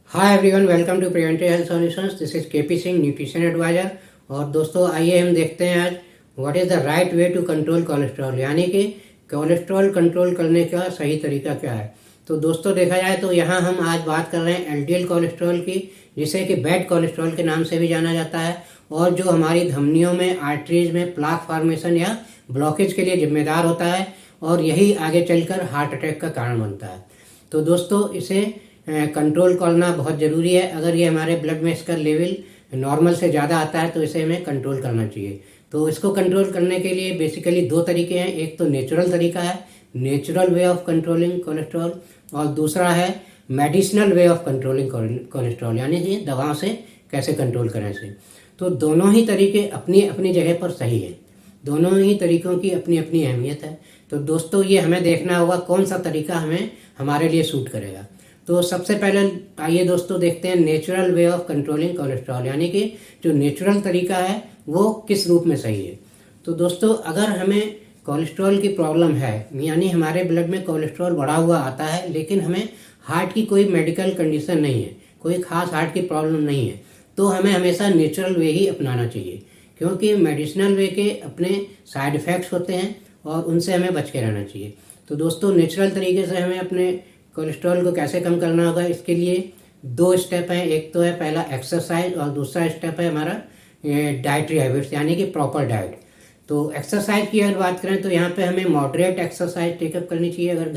Hi everyone, welcome to preventive health solutions. This is KP Singh, nutrition adviser. और दोस्तों, आइए हम देखते हैं आज what is the right way to control cholesterol, यानी कि कोलेस्ट्रॉल कंट्रोल करने का सही तरीका क्या है। तो दोस्तों, देखा जाए तो यहाँ हम आज बात कर रहे हैं एलडीएल कोलेस्ट्रॉल की, जिसे कि बैड कोलेस्ट्रॉल के नाम से भी जाना जाता है, और जो हमारी धमनियों में, आर्टरीज में प्लाक फॉर्मेशन या ब्लॉकेज के लिए जिम्मेदार होता है, और यही आगे चलकर हार्ट अटैक का कारण बनता है। तो दोस्तों, इसे कंट्रोल करना बहुत ज़रूरी है। अगर ये हमारे ब्लड में इसका लेवल नॉर्मल से ज़्यादा आता है तो इसे हमें कंट्रोल करना चाहिए। तो इसको कंट्रोल करने के लिए बेसिकली दो तरीके हैं। एक तो नेचुरल तरीका है, natural way of controlling cholesterol, और दूसरा है medicinal way of controlling cholesterol, यानी कि दवाओं से कैसे कंट्रोल करें से। तो दोनों ही तरीके अपनी अपनी जगह पर सही है, दोनों ही तरीकों की अपनी अपनी अहमियत है। तो दोस्तों, ये हमें देखना होगा कौन सा तरीका हमें हमारे लिए सूट करेगा। तो सबसे पहले आइए दोस्तों देखते हैं natural way of controlling cholesterol, यानी कि जो नेचुरल तरीका है वो किस रूप में सही है। तो दोस्तों, अगर हमें कोलेस्ट्रॉल की प्रॉब्लम है, यानी हमारे ब्लड में कोलेस्ट्रॉल बढ़ा हुआ आता है, लेकिन हमें हार्ट की कोई मेडिकल कंडीशन नहीं है, कोई खास हार्ट की प्रॉब्लम नहीं है, तो हमें हमेशा नेचुरल वे ही अपनाना चाहिए, क्योंकि मेडिसिनल वे के अपने साइड इफ़ेक्ट्स होते हैं और उनसे हमें बच के रहना चाहिए। तो दोस्तों, नेचुरल तरीके से हमें अपने कोलेस्ट्रॉल को कैसे कम करना होगा, इसके लिए दो स्टेप हैं। एक तो है पहला एक्सरसाइज, और दूसरा स्टेप है हमारा डाइटरी हैबिट्स, यानी कि प्रॉपर डाइट। तो एक्सरसाइज की अगर बात करें तो यहाँ पे हमें मॉडरेट एक्सरसाइज टेकअप करनी चाहिए। अगर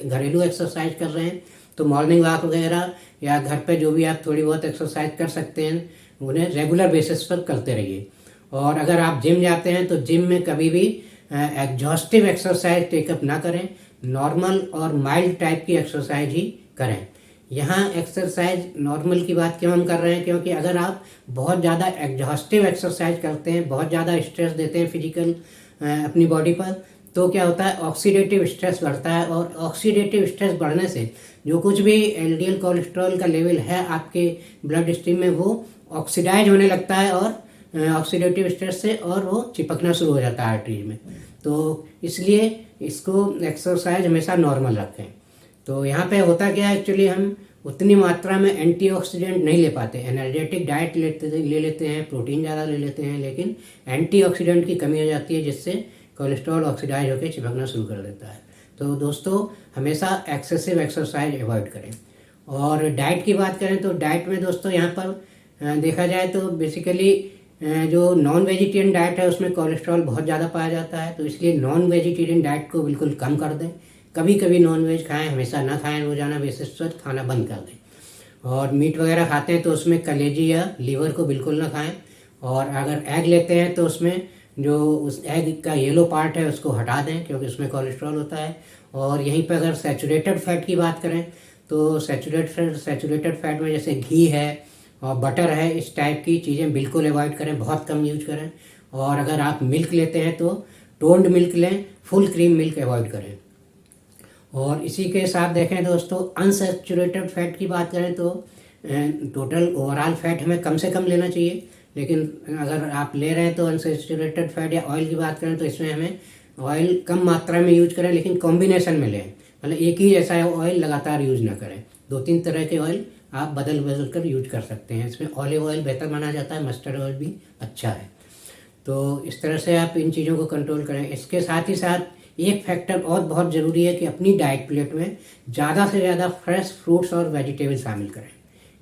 घरेलू एक्सरसाइज कर रहे हैं तो मॉर्निंग वॉक वगैरह, या घर पे जो भी आप थोड़ी बहुत एक्सरसाइज कर सकते हैं, उन्हें रेगुलर बेसिस पर करते रहिए। और अगर आप जिम जाते हैं तो जिम में कभी भी एग्जॉस्टिव एक्सरसाइज टेकअप ना करें, नॉर्मल और माइल्ड टाइप की एक्सरसाइज ही करें। यहाँ एक्सरसाइज नॉर्मल की बात क्यों हम कर रहे हैं, क्योंकि अगर आप बहुत ज़्यादा एग्जॉस्टिव एक्सरसाइज करते हैं, बहुत ज़्यादा स्ट्रेस देते हैं फिजिकल अपनी बॉडी पर, तो क्या होता है, ऑक्सीडेटिव स्ट्रेस बढ़ता है, और ऑक्सीडेटिव स्ट्रेस बढ़ने से जो कुछ भी एलडीएल कोलेस्ट्रॉल का लेवल है आपके ब्लड स्ट्रीम में, वो ऑक्सीडाइज होने लगता है, और ऑक्सीडेटिव स्ट्रेस से, और वो चिपकना शुरू हो जाता है आर्टरीज में। तो इसलिए इसको एक्सरसाइज हमेशा नॉर्मल रखें। तो यहाँ पे होता क्या है, एक्चुअली हम उतनी मात्रा में एंटीऑक्सीडेंट नहीं ले पाते। एनर्जेटिक डाइट ले लेते हैं, प्रोटीन ज़्यादा ले लेते हैं, लेकिन एंटीऑक्सीडेंट की कमी हो जाती है, जिससे कोलेस्ट्रॉल ऑक्सीडाइज होकर चिपकना शुरू कर देता है। तो दोस्तों, हमेशा एक्सेसिव एक्सरसाइज अवॉइड करें। और डाइट की बात करें तो डाइट में दोस्तों यहाँ पर देखा जाए तो बेसिकली जो नॉन वेजिटेरियन डाइट है उसमें कोलेस्ट्रॉल बहुत ज़्यादा पाया जाता है, तो इसलिए नॉन वेजिटेरियन डाइट को बिल्कुल कम कर दें। कभी कभी नॉन वेज खाएं, हमेशा ना खाएं, रोजाना बेसिस पर खाना बंद कर दें। और मीट वगैरह खाते हैं तो उसमें कलेजी या लीवर को बिल्कुल ना खाएं। और अगर एग लेते हैं तो उसमें जो उस एग का येलो पार्ट है उसको हटा दें, क्योंकि उसमें कोलेस्ट्रॉल होता है। और यहीं पर अगर सैचुरेटेड फैट की बात करें तो सैचुरेटेड फैट में जैसे घी है और बटर है, इस टाइप की चीज़ें बिल्कुल अवॉइड करें, बहुत कम यूज करें। और अगर आप मिल्क लेते हैं तो टोन्ड मिल्क लें, फुल क्रीम मिल्क अवॉइड करें। और इसी के साथ देखें दोस्तों, अनसैचुरेटेड फैट की बात करें तो टोटल ओवरऑल फैट हमें कम से कम लेना चाहिए, लेकिन अगर आप ले रहे हैं तो अनसैचुरेटेड फैट या ऑयल की बात करें तो इसमें हमें ऑयल कम मात्रा में यूज करें, लेकिन कॉम्बिनेशन में लें। मतलब एक ही जैसा ऑयल लगातार यूज ना करें, 2-3 तरह के ऑयल आप बदल बदल कर यूज कर सकते हैं। इसमें ऑलिव ऑयल बेहतर माना जाता है, मस्टर्ड ऑयल भी अच्छा है। तो इस तरह से आप इन चीज़ों को कंट्रोल करें। इसके साथ ही साथ एक फैक्टर और बहुत ज़रूरी है कि अपनी डाइट प्लेट में ज़्यादा से ज़्यादा फ्रेश फ्रूट्स और वेजिटेबल शामिल करें,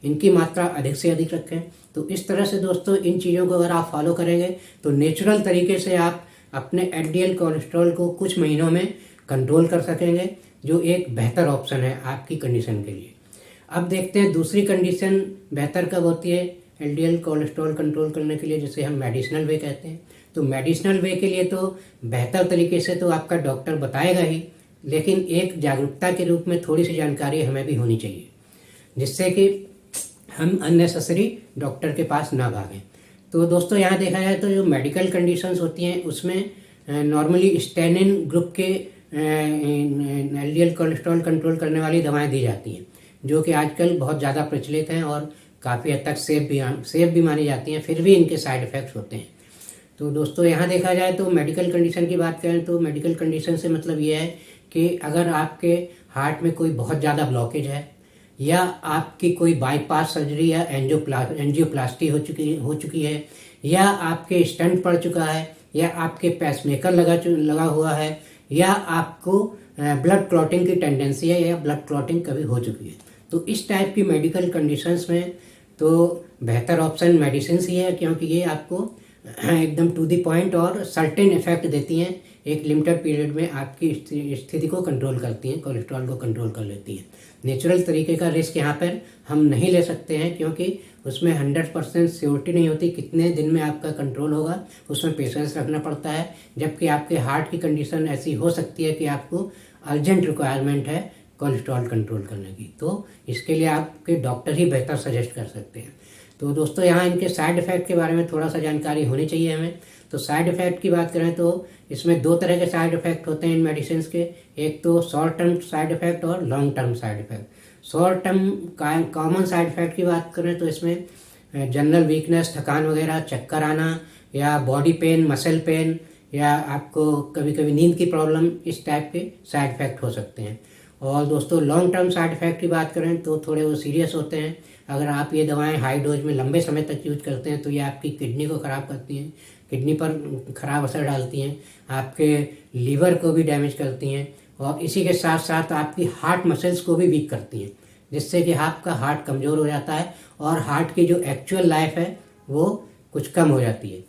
इनकी मात्रा अधिक से अधिक रखें। तो इस तरह से दोस्तों, इन चीज़ों को अगर आप फॉलो करेंगे तो नेचुरल तरीके से आप अपने एलडीएल कोलेस्ट्रॉल को कुछ महीनों में कंट्रोल कर सकेंगे, जो एक बेहतर ऑप्शन है आपकी कंडीशन के लिए। अब देखते हैं दूसरी कंडीशन बेहतर कब होती है एलडीएल कोलेस्ट्रॉल कंट्रोल करने के लिए, जिसे हम मेडिसिनल वे कहते हैं। तो मेडिसिनल वे के लिए तो बेहतर तरीके से तो आपका डॉक्टर बताएगा ही, लेकिन एक जागरूकता के रूप में थोड़ी सी जानकारी हमें भी होनी चाहिए, जिससे कि हम अननेसेसरी डॉक्टर के पास ना भागें। तो दोस्तों, यहाँ देखा जाए तो जो मेडिकल कंडीशंस होती हैं उसमें नॉर्मली स्टेनिन ग्रुप के एलडीएल कोलेस्ट्रॉल कंट्रोल करने वाली दवाएं दी जाती हैं, जो कि आजकल बहुत ज़्यादा प्रचलित हैं और काफ़ी हद तक सेफ भी मानी जाती हैं, फिर भी इनके साइड इफ़ेक्ट्स होते हैं। तो दोस्तों, यहाँ देखा जाए तो मेडिकल कंडीशन की बात करें तो मेडिकल कंडीशन से मतलब ये है कि अगर आपके हार्ट में कोई बहुत ज़्यादा ब्लॉकेज है, या आपकी कोई बाईपास सर्जरी या एंजियोप्लास्टी हो चुकी है, या आपके स्टंट पड़ चुका है, या आपके पेसमेकर लगा हुआ है, या आपको ब्लड क्लॉटिंग की टेंडेंसी है, या ब्लड क्लॉटिंग कभी हो चुकी है। तो इस टाइप की मेडिकल कंडीशंस में तो बेहतर ऑप्शन मेडिसिन ही है, क्योंकि ये आपको एकदम टू द पॉइंट और सर्टेन इफेक्ट देती हैं। एक लिमिटेड पीरियड में आपकी स्थिति को कंट्रोल करती हैं, कोलेस्ट्रॉल को कंट्रोल कर लेती हैं। नेचुरल तरीके का रिस्क यहाँ पर हम नहीं ले सकते हैं, क्योंकि उसमें 100% श्योरिटी नहीं होती कितने दिन में आपका कंट्रोल होगा, उसमें पेशेंस रखना पड़ता है। जबकि आपके हार्ट की कंडीशन ऐसी हो सकती है कि आपको अर्जेंट रिक्वायरमेंट है कोलेस्ट्रॉल कंट्रोल करने की, तो इसके लिए आपके डॉक्टर ही बेहतर सजेस्ट कर सकते हैं। तो दोस्तों यहाँ इनके साइड इफ़ेक्ट के बारे में थोड़ा सा जानकारी होनी चाहिए हमें। तो साइड इफ़ेक्ट की बात करें तो इसमें 2 तरह के साइड इफ़ेक्ट होते हैं इन मेडिसिन के। एक तो शॉर्ट टर्म साइड इफ़ेक्ट और long term side effect. Short term common side effect की बात करें तो इसमें जनरल वीकनेस, थकान वगैरह, चक्कर आना, या बॉडी पेन, मसल पेन, या आपको कभी कभी नींद की प्रॉब्लम, इस टाइप के साइड इफ़ेक्ट हो सकते हैं। और दोस्तों लॉन्ग टर्म साइड इफ़ेक्ट की बात करें तो थोड़े वो सीरियस होते हैं। अगर आप ये दवाएं हाई डोज में लंबे समय तक यूज करते हैं तो ये आपकी किडनी को ख़राब करती हैं, किडनी पर ख़राब असर डालती हैं, आपके लीवर को भी डैमेज करती हैं, और इसी के साथ साथ आपकी हार्ट मसल्स को भी वीक करती हैं, जिससे कि आपका हार्ट कमज़ोर हो जाता है और हार्ट की जो एक्चुअल लाइफ है वो कुछ कम हो जाती है।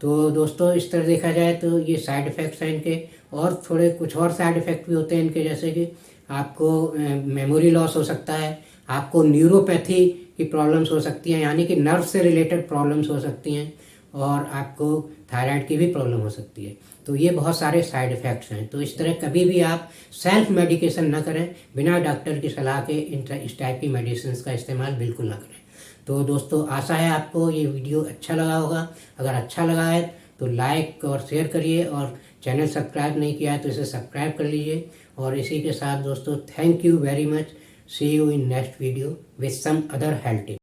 तो दोस्तों इस तरह देखा जाए तो ये साइड इफ़ेक्ट्स हैं इनके। और थोड़े कुछ और साइड इफ़ेक्ट भी होते हैं इनके, जैसे कि आपको मेमोरी लॉस हो सकता है, आपको न्यूरोपैथी की प्रॉब्लम्स हो सकती हैं, यानी कि नर्व से रिलेटेड प्रॉब्लम्स हो सकती हैं, और आपको थायराइड की भी प्रॉब्लम हो सकती है। तो ये बहुत सारे साइड इफ़ेक्ट्स हैं। तो इस तरह कभी भी आप सेल्फ मेडिकेशन ना करें, बिना डॉक्टर की सलाह के इस टाइप की मेडिसिन का इस्तेमाल बिल्कुल ना करें। तो दोस्तों आशा है आपको ये वीडियो अच्छा लगा होगा। अगर अच्छा लगा है तो लाइक और शेयर करिए, और चैनल सब्सक्राइब नहीं किया है तो इसे सब्सक्राइब कर लीजिए। और इसी के साथ दोस्तों thank you very much. See you in next video with some other health tip.